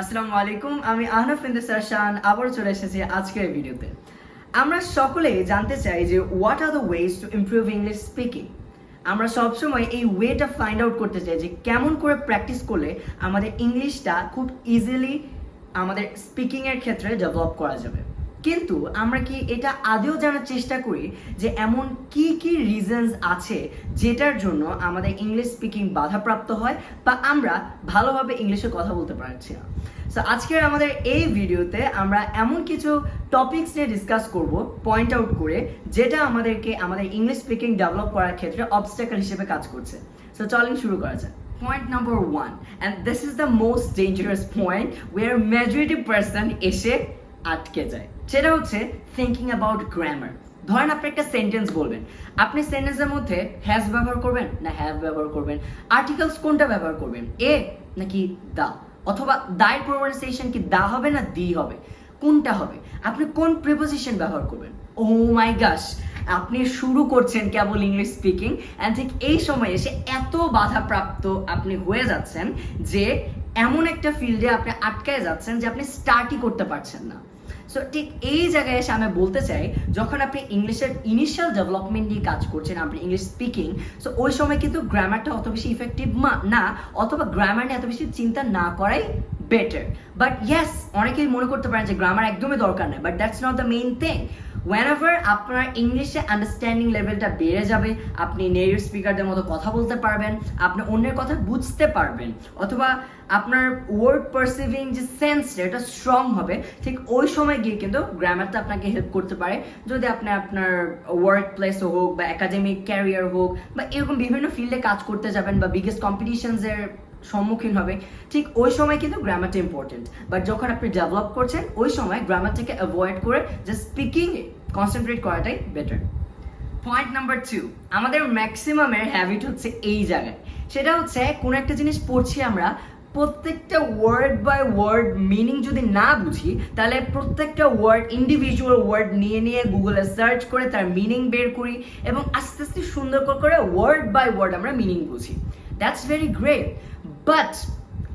আসসালামু আলাইকুম, আমি আহনাফ ইন্তেসার শান আবার চলে এসেছি আজকের ভিডিওতে। আমরা সকলেই জানতে চাই যে what are the ways to improve English speaking. আমরা সবসময় এই ওয়েটা ফাইন্ড আউট করতে চাই যে কেমন করে প্র্যাকটিস করলে আমাদের ইংলিশটা খুব ইজিলি আমাদের স্পিকিংয়ের ক্ষেত্রে ডেভেলপ করা যাবে। কিন্তু আমরা কি এটা আদৌ জানার চেষ্টা করি যে এমন কি কি রিজনস আছে যেটার জন্য আমাদের ইংলিশ স্পিকিং বাধাপ্রাপ্ত হয় বা আমরা ভালোভাবে ইংলিশে কথা বলতে পারছি না। সো আজকের আমাদের এই ভিডিওতে আমরা এমন কিছু টপিকস নিয়ে ডিসকাস করব পয়েন্ট আউট করে, যেটা আমাদেরকে আমাদের ইংলিশ স্পিকিং ডেভেলপ করার ক্ষেত্রে অবস্ট্যাকল হিসেবে কাজ করছে। সো চলেন শুরু করা যাক। Point number one, and this is the most dangerous point where majority person এসে আটকে যায়, সেটা হচ্ছে থিঙ্কিং অ্যাবাউট গ্রামার। ধরেন আপনি একটা সেন্টেন্স বলবেন, আপনি সেন্টেন্সের মধ্যে হ্যাজ ব্যবহার করবেন না হ্যাভ ব্যবহার করবেন, আর্টিকেলস কোনটা ব্যবহার করবেন, এ নাকি দা, অথবা দায়ের প্রোনাউন্সিয়েশন কি দা হবে না দি হবে, কোনটা হবে, আপনি কোন প্রিপোজিশন ব্যবহার করবেন। ও মাই গাশ, আপনি শুরু করছেন কেবল ইংলিশ স্পিকিং অ্যান্ড ঠিক এই সময় এসে এত বাধাপ্রাপ্ত আপনি হয়ে যাচ্ছেন যে এমন একটা ফিল্ডে আপনি আটকায় যাচ্ছেন যে আপনি স্টার্টই করতে পারছেন না। সো ঠিক এই জায়গায় এসে আমি বলতে চাই, যখন আপনি ইংলিশের ইনিশিয়াল ডেভেলপমেন্ট নিয়ে কাজ করছেন, আপনি ইংলিশ স্পিকিং, সো ওই সময় কিন্তু গ্রামারটা অত বেশি ইফেক্টিভ না, অথবা গ্রামার নিয়ে এত বেশি চিন্তা না করাই বেটার। বাট ইয়েস, অনেকেই মনে করতে পারেন যে গ্রামার একদমই দরকার নেই, but that's not the main thing. whenever আপনার ইংলিশে আন্ডারস্ট্যান্ডিং লেভেলটা বেড়ে যাবে, আপনি নেটিভ স্পিকারদের মতো কথা বলতে পারবেন, আপনি অন্যের কথা বুঝতে পারবেন, অথবা আপনার ওয়ার্ড পারসিভিং যে সেন্সটা এটা স্ট্রং হবে, ঠিক ওই সময় গিয়ে কিন্তু গ্রামারটা আপনাকে হেল্প করতে পারে। যদি আপনি আপনার ওয়ার্ক প্লেসও হোক বা একাডেমিক ক্যারিয়ার হোক বা এরকম বিভিন্ন ফিল্ডে কাজ করতে যাবেন বা বিগেস্ট কম্পিটিশনসের সম্মুখীন হবে, ঠিক ওই সময় কিন্তু গ্রামারটা ইম্পর্টেন্ট। বাট যখন আপনি ডেভেলপ করছেন ওই সময় গ্রামারটাকে অ্যাভয়েড করে যে স্পিকিংয়ে কনসেন্ট্রেট করাটাই বেটার। পয়েন্ট নাম্বার 2, আমাদের ম্যাক্সিমামের হ্যাবিট হচ্ছে এই জায়গায়, সেটা হচ্ছে কোনো একটা জিনিস পড়ছি আমরা, প্রত্যেকটা ওয়ার্ড বাই ওয়ার্ড মিনিং যদি না বুঝি, তাহলে প্রত্যেকটা ওয়ার্ড ইন্ডিভিজুয়াল ওয়ার্ড নিয়ে নিয়ে গুগলে সার্চ করে তার মিনিং বের করি এবং আস্তে আস্তে সুন্দর করে ওয়ার্ড বাই ওয়ার্ড আমরা মিনিং বুঝি। দ্যাটস ভেরি গ্রেট, বাট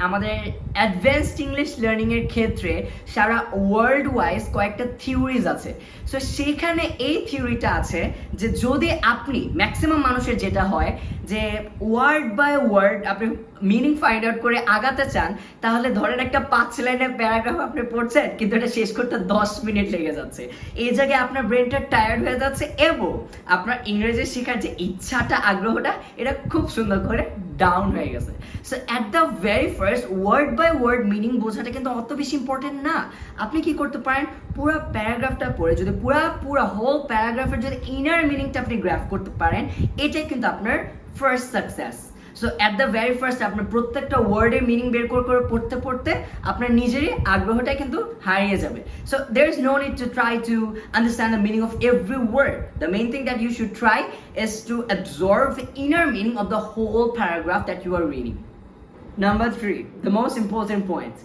আমাদের অ্যাডভান্সড ইংলিশ লার্নিংয়ের ক্ষেত্রে সারা ওয়ার্ল্ড ওয়াইজ কয়েকটা থিওরিজ আছে। সো সেখানে এই থিওরিটা আছে যে যদি আপনি ম্যাক্সিমাম মানুষের যেটা হয় যে ওয়ার্ড বাই ওয়ার্ড আপনি মিনিং ফাইন্ড আউট করে আগাতে চান, তাহলে ধরেন একটা 5 লাইনের প্যারাগ্রাফ আপনি পড়ছেন কিন্তু এটা শেষ করতে 10 মিনিট লেগে যাচ্ছে। এই জায়গায় আপনার ব্রেনটা টায়ার্ড হয়ে যাচ্ছে এবং আপনার ইংরেজি শেখার যে ইচ্ছাটা, আগ্রহটা, এটা খুব সুন্দর করে ডাউন হয়ে গেছে। So at the very first word by word meaning বোঝাটা কিন্তু অত বেশি ইম্পর্টেন্ট না। আপনি কি করতে পারেন, পুরো প্যারাগ্রাফটা পড়ে যদি পুরো হোল প্যারাগ্রাফের যদি ইনার মিনিংটা আপনি গ্রাফ করতে পারেন, এটাই কিন্তু আপনার first success. So at the very first আপনার প্রত্যেকটা ওয়ার্ডের মিনিং বের করে পড়তে আপনার নিজেরই আগ্রহটাই কিন্তু হারিয়ে যাবে। So there is no need to try to understand the meaning of every word. The main thing that you should try is to observe the inner meaning of the whole paragraph that you are reading. Number 3, the most important point,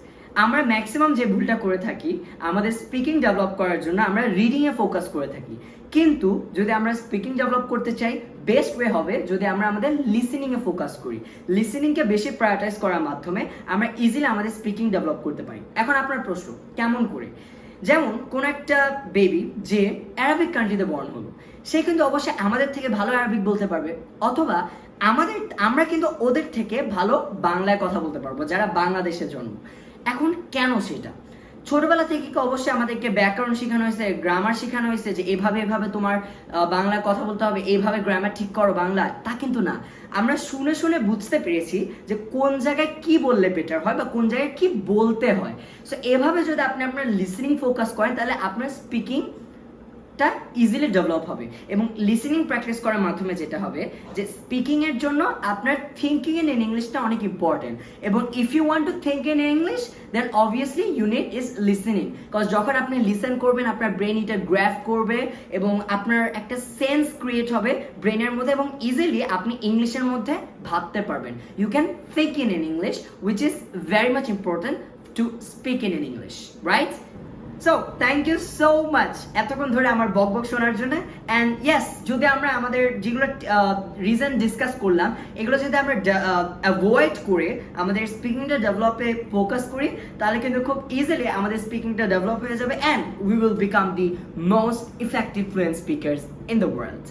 আমরা maximum যে ভুলটা করে থাকি, আমাদের speaking develop করার জন্য আমরা রিডিংয়ে focus করে থাকি। কিন্তু যদি আমরা স্পিকিং ডেভেলপ করতে চাই, বেস্ট ওয়ে হবে যদি আমরা আমাদের লিসেনিংয়ে ফোকাস করি। লিসেনিংকে বেশি প্রায়োরিটাইজ করার মাধ্যমে আমরা ইজিলি আমাদের স্পিকিং ডেভেলপ করতে পারি। এখন আপনার প্রশ্ন, কেমন করে? যেমন কোন একটা বেবি যে অ্যারাবিক কান্ট্রিতে বর্ন হলো, সে কিন্তু অবশ্যই আমাদের থেকে ভালো অ্যারাবিক বলতে পারবে, অথবা আমরা কিন্তু ওদের থেকে ভালো বাংলায় কথা বলতে পারবো যারা বাংলাদেশে জন্ম। এখন কেন সেটা? ছোটবেলা থেকে কি অবশ্যই আমাদেরকে ব্যাকরণ শেখানো হয়েছে, গ্রামার শেখানো হয়েছে যে এভাবে তোমার বাংলায় কথা বলতে হবে, এইভাবে গ্রামার ঠিক করো বাংলায়? তা কিন্তু না। আমরা শুনে বুঝতে পেরেছি যে কোন জায়গায় কি বললে বেটার হয় বা কোন জায়গায় কি বলতে হয়। সো এভাবে যদি আপনি আপনার লিসেনিং ফোকাস করেন, তাহলে আপনার স্পিকিংটা ইজিলি ডেভেলপ হবে। এবং লিসেনিং প্র্যাকটিস করার মাধ্যমে যেটা হবে যে স্পিকিংয়ের জন্য আপনার থিঙ্কিং ইন ইংলিশটা অনেক ইম্পর্টেন্ট। এবং if you want to think in English, then obviously you need is listening. Because যখন আপনি লিসেন করবেন, আপনার ব্রেন এটা গ্র্যাফ করবে এবং আপনার একটা সেন্স ক্রিয়েট হবে ব্রেনের মধ্যে, এবং ইজিলি আপনি ইংলিশের মধ্যে ভাবতে পারবেন। You can think in English, which is very much important to speak in English, right? So thank you so much এতক্ষণ ধরে আমার বক বক শোনার জন্য। অ্যান্ড ইয়েস, যদি আমরা আমাদের যেগুলো রিজন ডিসকাস করলাম এগুলো যদি আমরা অ্যাভয়েড করে আমাদের স্পিকিংটা ডেভেলপে ফোকাস করি, তাহলে কিন্তু খুব ইজিলি আমাদের স্পিকিংটা ডেভেলপ হয়ে যাবে and we will become the most effective fluent speakers in the world.